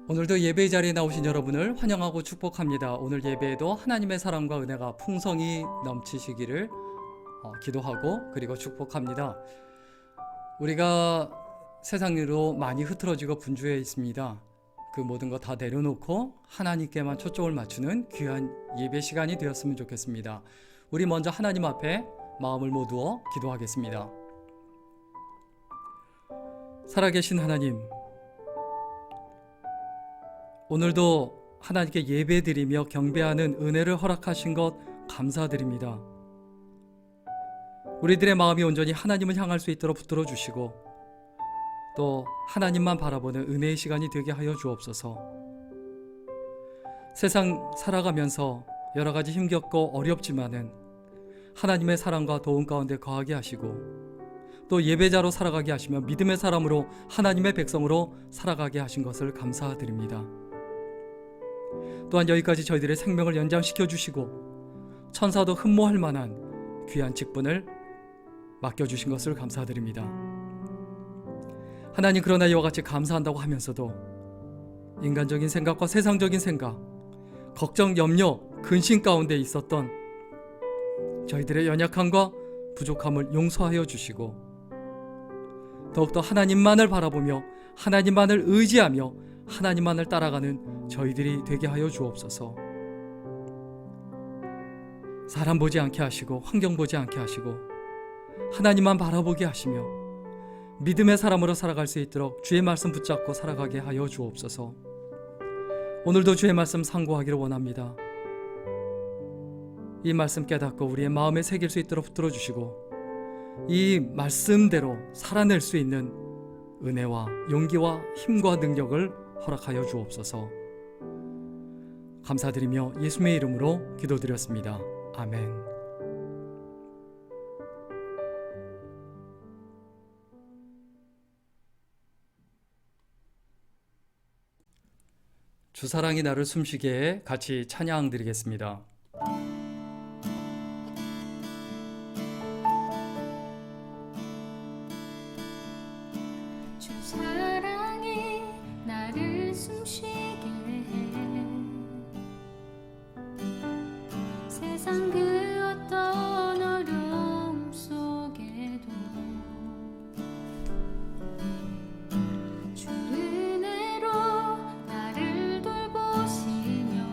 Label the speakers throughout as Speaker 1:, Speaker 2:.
Speaker 1: 오늘도 예배 자리에 나오신 여러분을 환영하고 축복합니다. 오늘 예배에도 하나님의 사랑과 은혜가 풍성히 넘치시기를 기도하고 그리고 축복합니다. 우리가 세상으로 많이 흐트러지고 분주해 있습니다. 그 모든 거 다 내려놓고 하나님께만 초점을 맞추는 귀한 예배 시간이 되었으면 좋겠습니다. 우리 먼저 하나님 앞에 마음을 모두어 기도하겠습니다. 살아계신 하나님, 오늘도 하나님께 예배드리며 경배하는 은혜를 허락하신 것 감사드립니다. 우리들의 마음이 온전히 하나님을 향할 수 있도록 붙들어 주시고 또 하나님만 바라보는 은혜의 시간이 되게 하여 주옵소서. 세상 살아가면서 여러 가지 힘겹고 어렵지만은 하나님의 사랑과 도움 가운데 거하게 하시고 또 예배자로 살아가게 하시며 믿음의 사람으로 하나님의 백성으로 살아가게 하신 것을 감사드립니다. 또한 여기까지 저희들의 생명을 연장시켜 주시고 천사도 흠모할 만한 귀한 직분을 맡겨주신 것을 감사드립니다. 하나님, 그러나 이와 같이 감사한다고 하면서도 인간적인 생각과 세상적인 생각, 걱정, 염려, 근심 가운데 있었던 저희들의 연약함과 부족함을 용서하여 주시고 더욱더 하나님만을 바라보며 하나님만을 의지하며 하나님만을 따라가는 저희들이 되게 하여 주옵소서. 사람 보지 않게 하시고 환경 보지 않게 하시고 하나님만 바라보게 하시며 믿음의 사람으로 살아갈 수 있도록 주의 말씀 붙잡고 살아가게 하여 주옵소서. 오늘도 주의 말씀 상고하기를 원합니다. 이 말씀 깨닫고 우리의 마음에 새길 수 있도록 붙들어 주시고 이 말씀대로 살아낼 수 있는 은혜와 용기와 힘과 능력을 허락하여 주옵소서. 감사드리며 예수님의 이름으로 기도드렸습니다. 아멘. 주사랑이 나를 숨쉬게 해 같이 찬양 드리겠습니다.
Speaker 2: 세상 그 어떤 어려움 속에도 주 은혜로 나를 돌보시며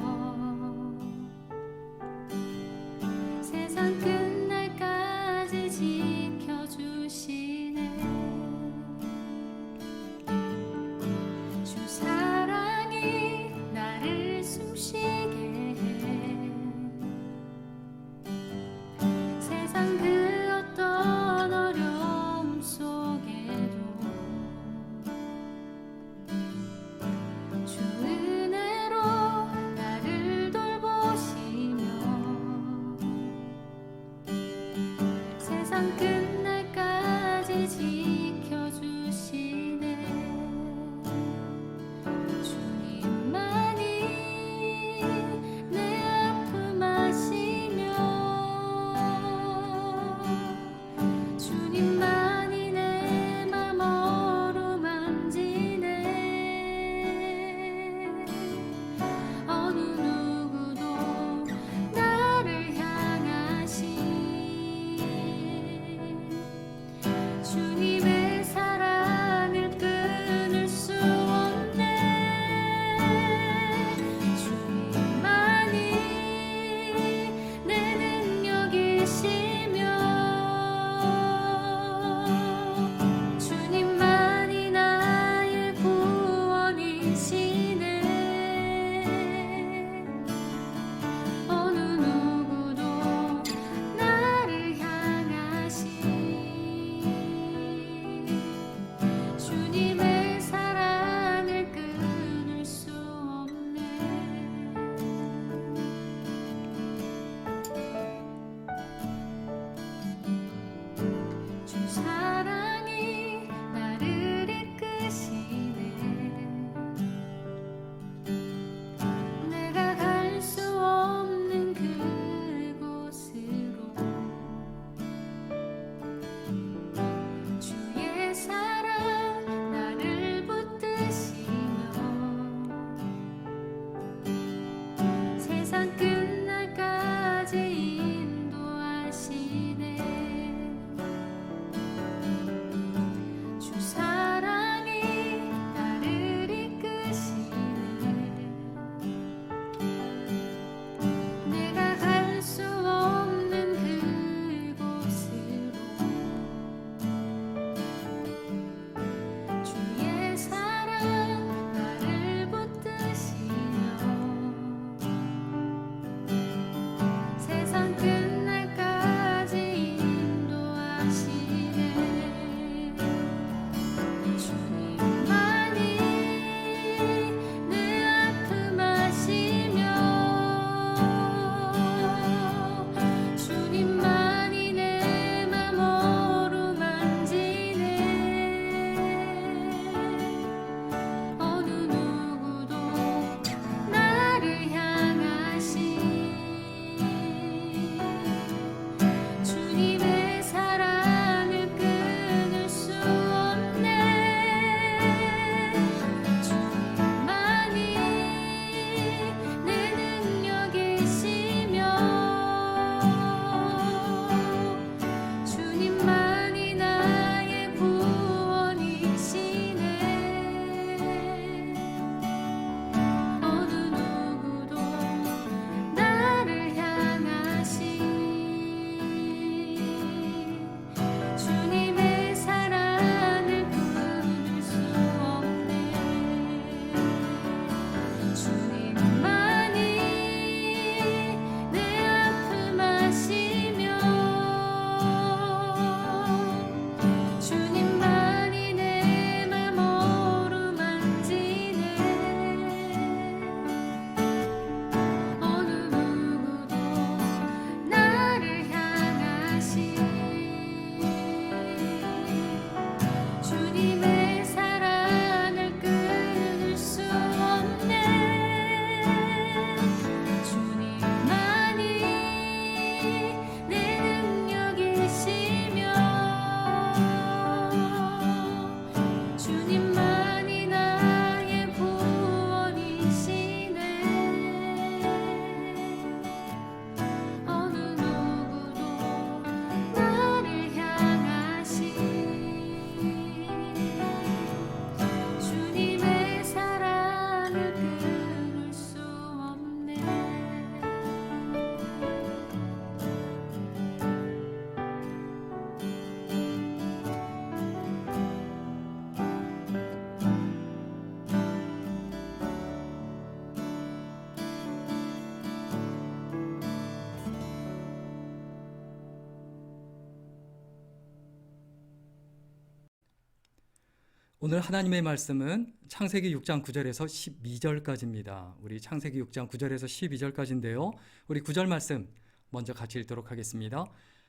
Speaker 1: 오늘 하나님의 말씀은 창세기 6장 9절에서 12절까지입니다. 우리 창세기 6장 9절에서 12절까지인데요. 우리 9절 말씀 먼저 같이 읽도록 하겠습니다.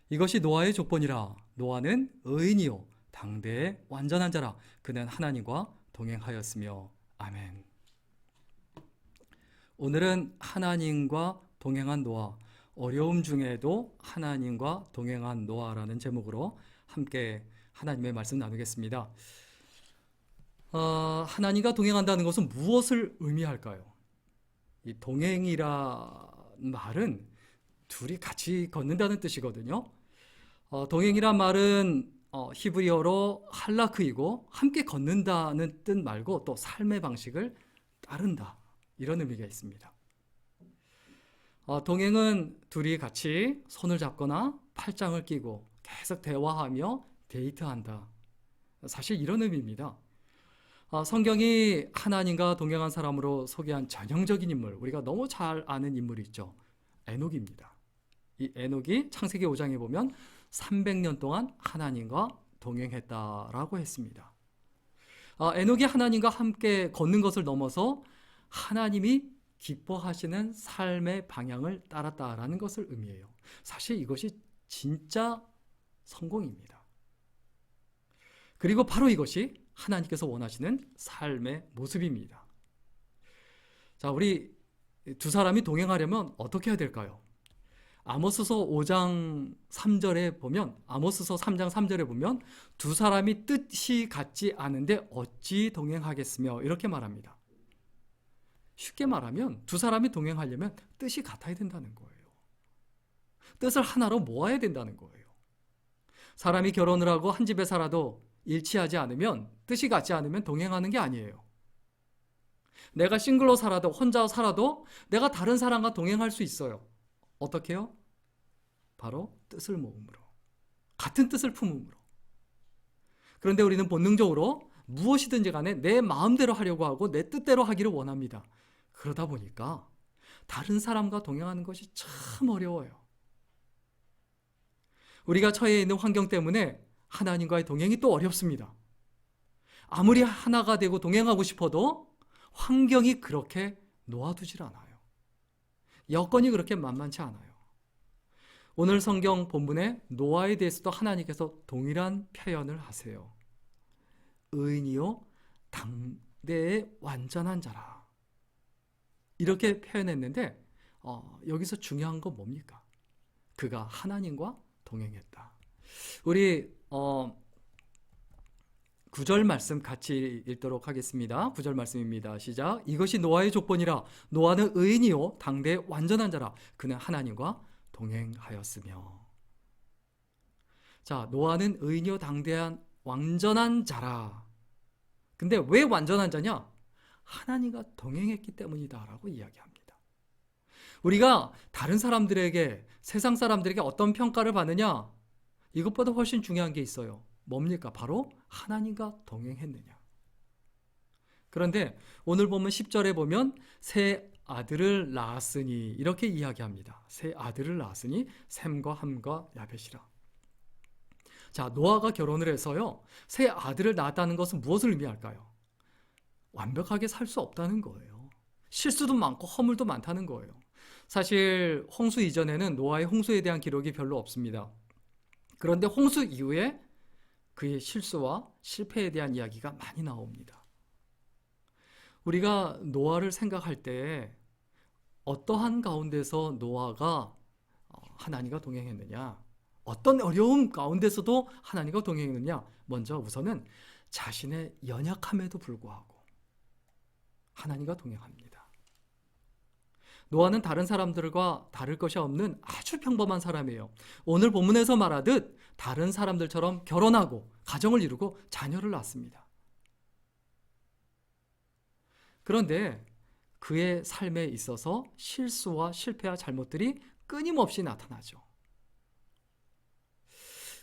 Speaker 1: 이것이 노아의 족본이라. 노아는 의인이요 당대의 완전한 자라. 그는 하나님과 동행하였으며. 아멘. 오늘은 하나님과 동행한 노아, 어려움 중에도 하나님과 동행한 노아라는 제목으로 함께 하나님의 말씀 나누겠습니다. 하나님과 동행한다는 것은 무엇을 의미할까요? 이 동행이라 말은 둘이 같이 걷는다는 뜻이거든요. 동행이란 말은 히브리어로 할라크이고 함께 걷는다는 뜻 말고 또 삶의 방식을 따른다 이런 의미가 있습니다. 동행은 둘이 같이 손을 잡거나 팔짱을 끼고 계속 대화하며 데이트한다. 사실 이런 의미입니다. 성경이 하나님과 동행한 사람으로 소개한 전형적인 인물, 우리가 너무 잘 아는 인물이 있죠. 에녹입니다. 이 에녹이 창세기 5장에 보면 300년 동안 하나님과 동행했다라고 했습니다. 에녹이 하나님과 함께 걷는 것을 넘어서 하나님이 기뻐하시는 삶의 방향을 따랐다라는 것을 의미해요. 사실 이것이 진짜 성공입니다. 그리고 바로 이것이 하나님께서 원하시는 삶의 모습입니다. 자, 우리 두 사람이 동행하려면 어떻게 해야 될까요? 아모스서 5장 3절에 보면, 아모스서 3장 3절에 보면 두 사람이 뜻이 같지 않은데 어찌 동행하겠으며 이렇게 말합니다. 쉽게 말하면 두 사람이 동행하려면 뜻이 같아야 된다는 거예요. 뜻을 하나로 모아야 된다는 거예요. 사람이 결혼을 하고 한 집에 살아도 일치하지 않으면, 뜻이 같지 않으면 동행하는 게 아니에요. 내가 싱글로 살아도, 혼자 살아도 내가 다른 사람과 동행할 수 있어요. 어떻게 해요? 바로 뜻을 모음으로, 같은 뜻을 품음으로. 그런데 우리는 본능적으로 무엇이든지 간에 내 마음대로 하려고 하고 내 뜻대로 하기를 원합니다. 그러다 보니까 다른 사람과 동행하는 것이 참 어려워요. 우리가 처해 있는 환경 때문에 하나님과의 동행이 또 어렵습니다. 아무리 하나가 되고 동행하고 싶어도 환경이 그렇게 놓아두질 않아요. 여건이 그렇게 만만치 않아요. 오늘 성경 본문에 노아에 대해서도 하나님께서 동일한 표현을 하세요. 의인이요 당대의 완전한 자라. 이렇게 표현했는데 여기서 중요한 건 뭡니까? 그가 하나님과 동행했다. 우리 9절 말씀 같이 읽도록 하겠습니다. 9절 말씀입니다. 시작. 이것이 노아의 족본이라. 노아는 의인이요 당대의 완전한 자라. 그는 하나님과 동행하였으며. 자, 노아는 의인이요 당대한 완전한 자라. 근데 왜 완전한 자냐? 하나님과 동행했기 때문이다라고 이야기합니다. 우리가 다른 사람들에게, 세상 사람들에게 어떤 평가를 받느냐? 이것보다 훨씬 중요한 게 있어요. 뭡니까? 바로 하나님과 동행했느냐. 그런데 오늘 보면 10절에 보면 새 아들을 낳았으니 이렇게 이야기합니다. 새 아들을 낳았으니 셈과 함과 야벳이라. 자, 노아가 결혼을 해서요, 새 아들을 낳았다는 것은 무엇을 의미할까요? 완벽하게 살 수 없다는 거예요. 실수도 많고 허물도 많다는 거예요. 사실 홍수 이전에는 노아의 홍수에 대한 기록이 별로 없습니다. 그런데 홍수 이후에 그의 실수와 실패에 대한 이야기가 많이 나옵니다. 우리가 노아를 생각할 때 어떠한 가운데서 노아가 하나님과 동행했느냐, 어떤 어려움 가운데서도 하나님과 동행했느냐, 먼저 우선은 자신의 연약함에도 불구하고 하나님과 동행합니다. 노아는 다른 사람들과 다를 것이 없는 아주 평범한 사람이에요. 오늘 본문에서 말하듯 다른 사람들처럼 결혼하고 가정을 이루고 자녀를 낳습니다. 그런데 그의 삶에 있어서 실수와 실패와 잘못들이 끊임없이 나타나죠.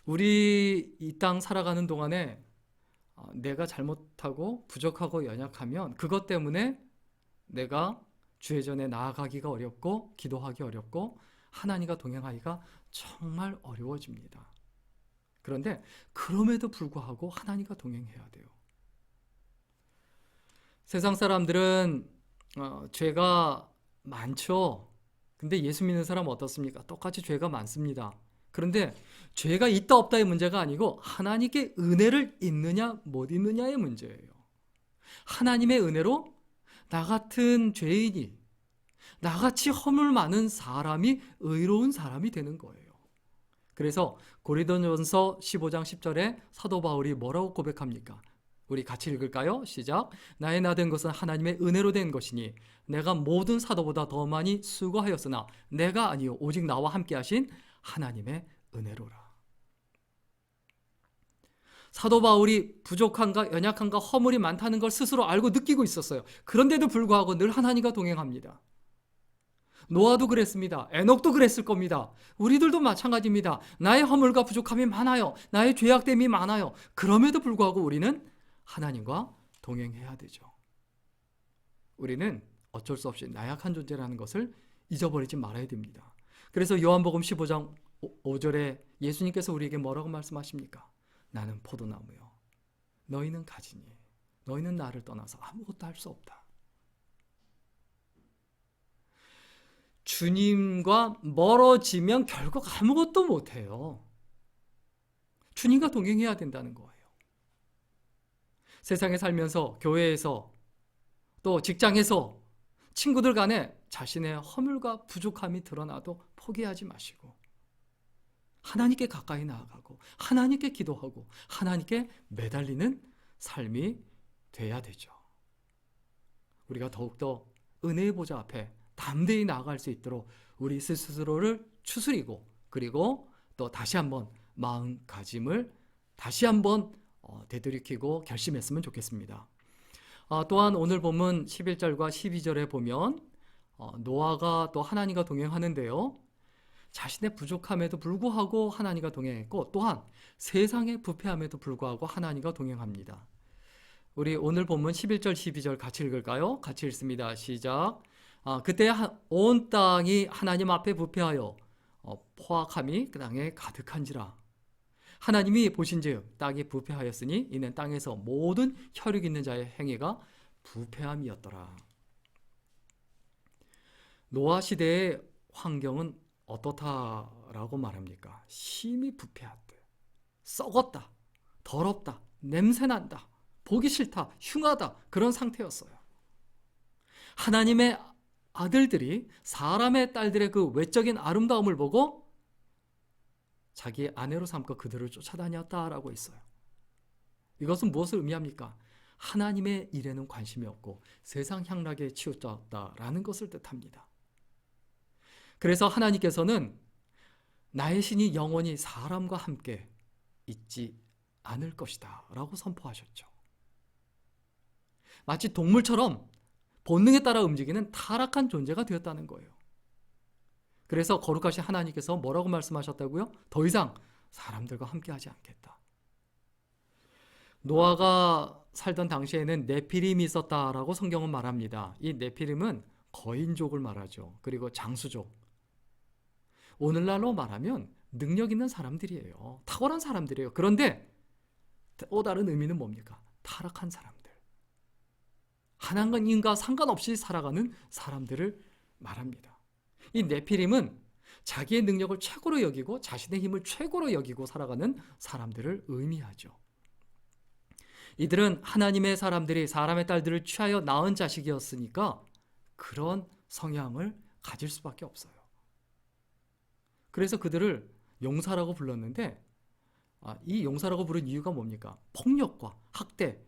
Speaker 1: 우리 이 땅 살아가는 동안에 내가 잘못하고 부족하고 연약하면 그것 때문에 내가 주의 전에 나아가기가 어렵고 기도하기 어렵고 하나님과 동행하기가 정말 어려워집니다. 그런데 그럼에도 불구하고 하나님과 동행해야 돼요. 세상 사람들은 죄가 많죠. 근데 예수 믿는 사람 어떻습니까? 똑같이 죄가 많습니다. 그런데 죄가 있다 없다의 문제가 아니고 하나님께 은혜를 있느냐 못 있느냐의 문제예요. 하나님의 은혜로 나 같은 죄인이, 나같이 허물 많은 사람이 의로운 사람이 되는 거예요. 그래서 고린도전서 15장 10절에 사도 바울이 뭐라고 고백합니까? 우리 같이 읽을까요? 시작. 나의 나 된 것은 하나님의 은혜로 된 것이니 내가 모든 사도보다 더 많이 수고하였으나 내가 아니요 오직 나와 함께 하신 하나님의 은혜로라. 사도 바울이 부족한가 연약한가 허물이 많다는 걸 스스로 알고 느끼고 있었어요. 그런데도 불구하고 늘 하나님과 동행합니다. 노아도 그랬습니다. 에녹도 그랬을 겁니다. 우리들도 마찬가지입니다. 나의 허물과 부족함이 많아요. 나의 죄악됨이 많아요. 그럼에도 불구하고 우리는 하나님과 동행해야 되죠. 우리는 어쩔 수 없이 나약한 존재라는 것을 잊어버리지 말아야 됩니다. 그래서 요한복음 15장 5절에 예수님께서 우리에게 뭐라고 말씀하십니까? 나는 포도나무요 너희는 가지니 너희는 나를 떠나서 아무것도 할 수 없다. 주님과 멀어지면 결국 아무것도 못해요. 주님과 동행해야 된다는 거예요. 세상에 살면서 교회에서 또 직장에서 친구들 간에 자신의 허물과 부족함이 드러나도 포기하지 마시고 하나님께 가까이 나아가고 하나님께 기도하고 하나님께 매달리는 삶이 돼야 되죠. 우리가 더욱더 은혜의 보좌 앞에 담대히 나아갈 수 있도록 우리 스스로를 추스리고 그리고 또 다시 한번 마음가짐을 다시 한번 되돌이키고 결심했으면 좋겠습니다. 또한 오늘 본문 11절과 12절에 보면 노아가 또 하나님과 동행하는데요. 자신의 부족함에도 불구하고 하나님과 동행했고 또한 세상의 부패함에도 불구하고 하나님과 동행합니다. 우리 오늘 본문 11절 12절 같이 읽을까요? 같이 읽습니다. 시작. 그때 온 땅이 하나님 앞에 부패하여 포악함이 그 땅에 가득한지라. 하나님이 보신즉 땅이 부패하였으니 이는 땅에서 모든 혈육 있는 자의 행위가 부패함이었더라. 노아 시대의 환경은 어떻다라고 말합니까? 심히 부패하다, 썩었다, 더럽다, 냄새난다, 보기 싫다, 흉하다 그런 상태였어요. 하나님의 아들들이 사람의 딸들의 그 외적인 아름다움을 보고 자기 아내로 삼고 그들을 쫓아다녔다라고 했어요. 이것은 무엇을 의미합니까? 하나님의 일에는 관심이 없고 세상 향락에 치우쳤다라는 것을 뜻합니다. 그래서 하나님께서는 나의 신이 영원히 사람과 함께 있지 않을 것이다 라고 선포하셨죠. 마치 동물처럼 본능에 따라 움직이는 타락한 존재가 되었다는 거예요. 그래서 거룩하신 하나님께서 뭐라고 말씀하셨다고요? 더 이상 사람들과 함께하지 않겠다. 노아가 살던 당시에는 네피림이 있었다라고 성경은 말합니다. 이 네피림은 거인족을 말하죠. 그리고 장수족. 오늘날로 말하면 능력 있는 사람들이에요. 탁월한 사람들이에요. 그런데 또 다른 의미는 뭡니까? 타락한 사람들. 하나님과 상관없이 살아가는 사람들을 말합니다. 이 네피림은 자기의 능력을 최고로 여기고 자신의 힘을 최고로 여기고 살아가는 사람들을 의미하죠. 이들은 하나님의 사람들이 사람의 딸들을 취하여 낳은 자식이었으니까 그런 성향을 가질 수밖에 없어요. 그래서 그들을 용사라고 불렀는데 이 용사라고 부른 이유가 뭡니까? 폭력과 학대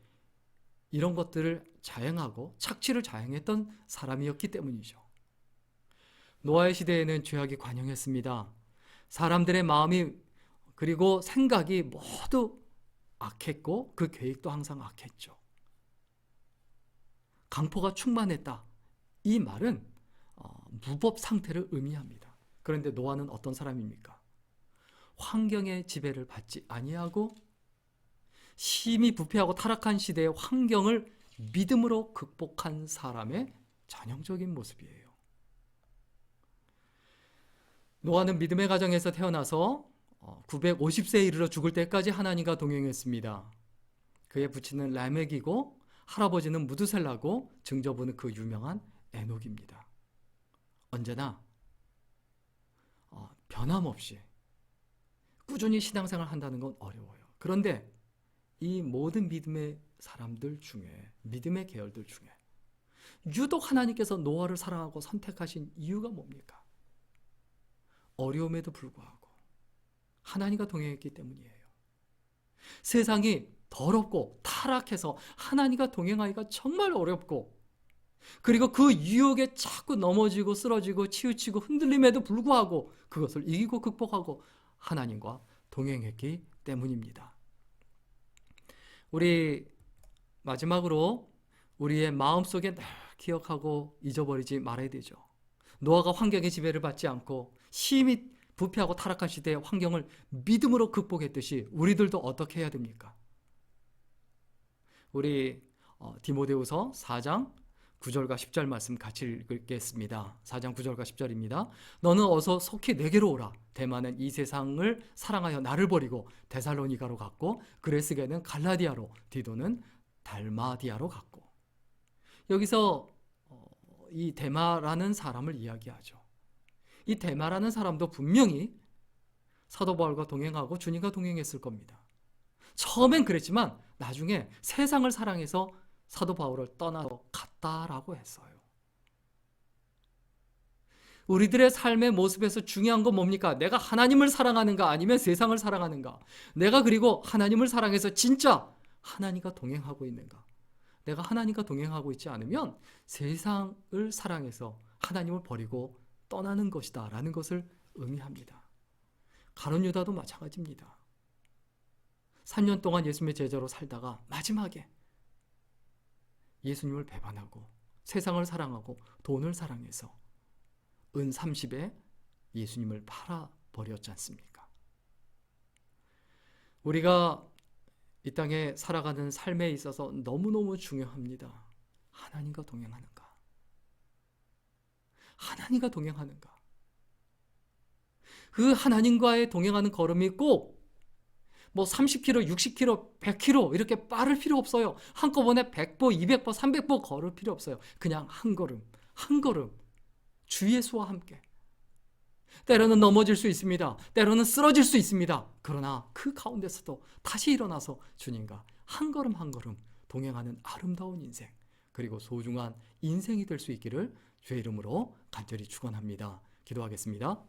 Speaker 1: 이런 것들을 자행하고 착취를 자행했던 사람이었기 때문이죠. 노아의 시대에는 죄악이 관영했습니다. 사람들의 마음이 그리고 생각이 모두 악했고 그 계획도 항상 악했죠. 강포가 충만했다. 이 말은 무법 상태를 의미합니다. 그런데 노아는 어떤 사람입니까? 환경의 지배를 받지 아니하고 심히 부패하고 타락한 시대의 환경을 믿음으로 극복한 사람의 전형적인 모습이에요. 노아는 믿음의 가정에서 태어나서 950세에 이르러 죽을 때까지 하나님과 동행했습니다. 그의 부친은 라멕이고 할아버지는 무드셀라고 증조부는 그 유명한 에녹입니다. 언제나 변함없이 꾸준히 신앙생활을 한다는 건 어려워요. 그런데 이 모든 믿음의 사람들 중에, 믿음의 계열들 중에 유독 하나님께서 노아를 사랑하고 선택하신 이유가 뭡니까? 어려움에도 불구하고 하나님과 동행했기 때문이에요. 세상이 더럽고 타락해서 하나님과 동행하기가 정말 어렵고, 그리고 그 유혹에 자꾸 넘어지고 쓰러지고 치우치고 흔들림에도 불구하고 그것을 이기고 극복하고 하나님과 동행했기 때문입니다. 우리 마지막으로 우리의 마음속에 늘 기억하고 잊어버리지 말아야 되죠. 노아가 환경의 지배를 받지 않고 심히 부패하고 타락한 시대의 환경을 믿음으로 극복했듯이 우리들도 어떻게 해야 됩니까? 우리 디모데후서 4장 9절과 10절 말씀 같이 읽겠습니다. 4장 9절과 10절입니다. 너는 어서 속히 내게로 오라. 데마는 이 세상을 사랑하여 나를 버리고 데살로니가로 갔고, 그레스게는 갈라디아로, 디도는 달마디아로 갔고. 여기서 이 데마라는 사람을 이야기하죠. 이 데마라는 사람도 분명히 사도 바울과 동행하고 주님과 동행했을 겁니다. 처음엔 그랬지만 나중에 세상을 사랑해서 사도 바울을 떠나서 갔다라고 했어요. 우리들의 삶의 모습에서 중요한 건 뭡니까? 내가 하나님을 사랑하는가 아니면 세상을 사랑하는가? 내가 그리고 하나님을 사랑해서 진짜 하나님과 동행하고 있는가? 내가 하나님과 동행하고 있지 않으면 세상을 사랑해서 하나님을 버리고 떠나는 것이다 라는 것을 의미합니다. 가룟 유다도 마찬가지입니다. 3년 동안 예수님의 제자로 살다가 마지막에 예수님을 배반하고 세상을 사랑하고 돈을 사랑해서 은 30에 예수님을 팔아버렸지 않습니까? 우리가 이 땅에 살아가는 삶에 있어서 너무너무 중요합니다. 하나님과 동행하는가? 하나님과 동행하는가? 그 하나님과의 동행하는 걸음이 꼭 30km, 60km, 100km 이렇게 빠를 필요 없어요. 한꺼번에 100보, 200보, 300보 걸을 필요 없어요. 그냥 한 걸음, 한 걸음 주 예수와 함께. 때로는 넘어질 수 있습니다. 때로는 쓰러질 수 있습니다. 그러나 그 가운데서도 다시 일어나서 주님과 한 걸음 한 걸음 동행하는 아름다운 인생, 그리고 소중한 인생이 될 수 있기를 주의 이름으로 간절히 축원합니다. 기도하겠습니다.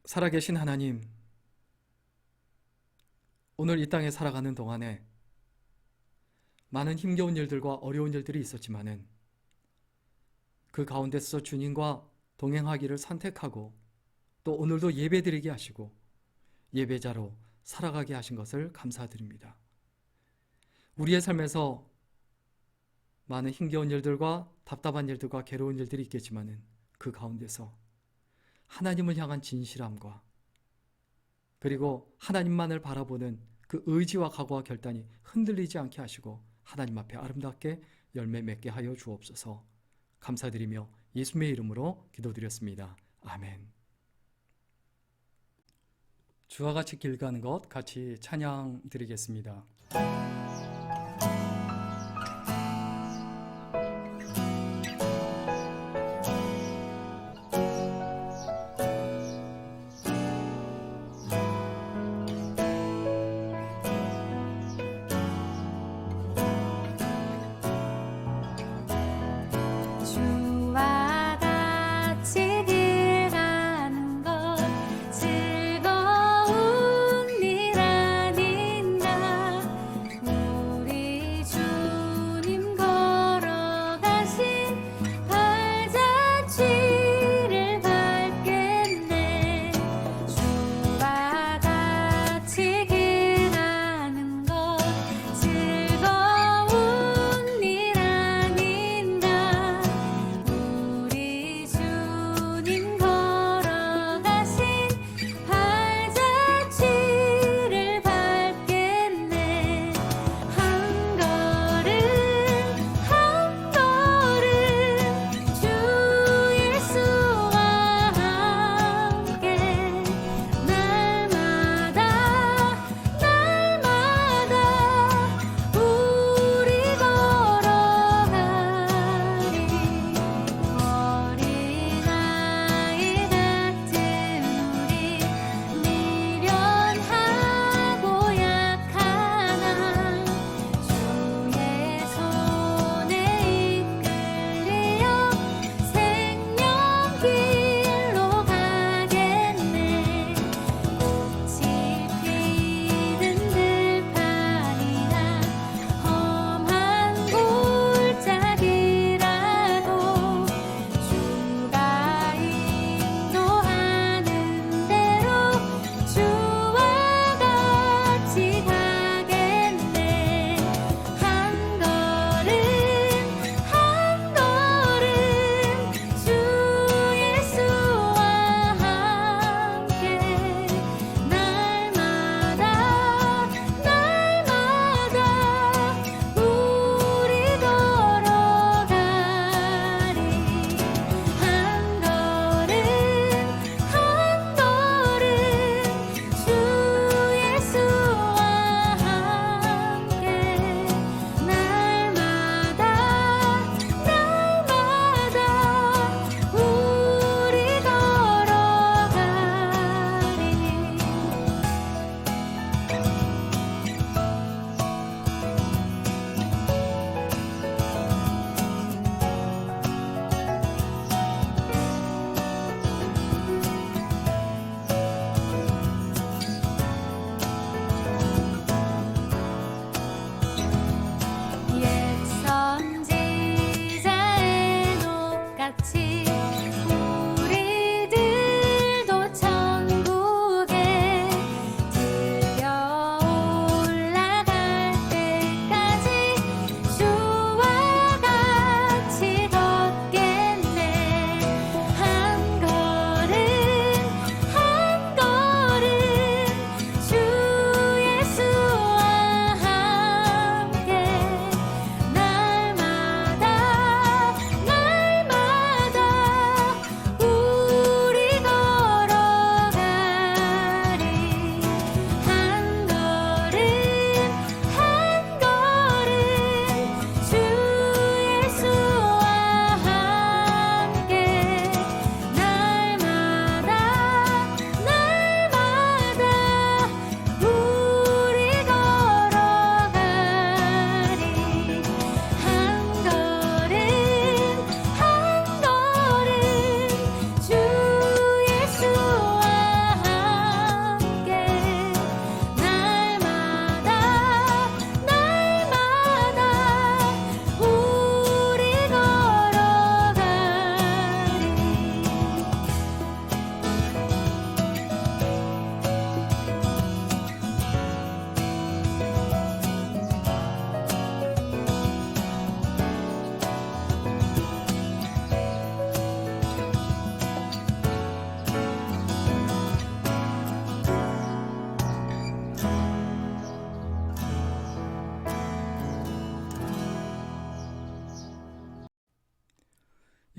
Speaker 1: 살아계신 하나님, 오늘 이 땅에 살아가는 동안에 많은 힘겨운 일들과 어려운 일들이 있었지만은 그 가운데서 주님과 동행하기를 선택하고 또 오늘도 예배드리게 하시고 예배자로 살아가게 하신 것을 감사드립니다. 우리의 삶에서 많은 힘겨운 일들과 답답한 일들과 괴로운 일들이 있겠지만은 그 가운데서 하나님을 향한 진실함과 그리고 하나님만을 바라보는 그 의지와 각오와 결단이 흔들리지 않게 하시고 하나님 앞에 아름답게 열매 맺게 하여 주옵소서. 감사드리며 예수님의 이름으로 기도드렸습니다. 아멘. 주와 같이 길 가는 것 같이 찬양 드리겠습니다.
Speaker 2: 주와 같이 길 가는 것 즐거운 일 아닌가.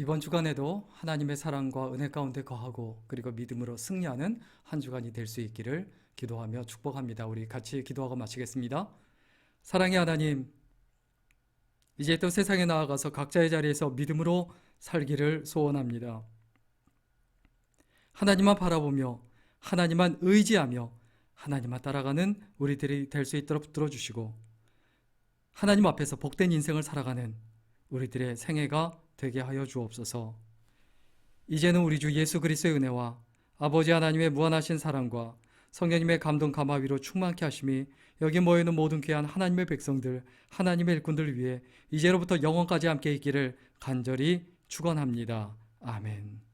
Speaker 1: 이번 주간에도 하나님의 사랑과 은혜 가운데 거하고 그리고 믿음으로 승리하는 한 주간이 될 수 있기를 기도하며 축복합니다. 우리 같이 기도하고 마치겠습니다. 사랑의 하나님, 이제 또 세상에 나아가서 각자의 자리에서 믿음으로 살기를 소원합니다. 하나님만 바라보며 하나님만 의지하며 하나님만 따라가는 우리들이 될 수 있도록 붙들어 주시고 하나님 앞에서 복된 인생을 살아가는 우리들의 생애가 되게 하여 주옵소서. 이제는 우리 주 예수 그리스도의 은혜와 아버지 하나님의 무한하신 사랑과 성령님의 감동 감화위로 충만케 하심이 여기 모여있는 모든 귀한 하나님의 백성들, 하나님의 일꾼들을 위해 이제로부터 영원까지 함께 있기를 간절히 축원합니다. 아멘.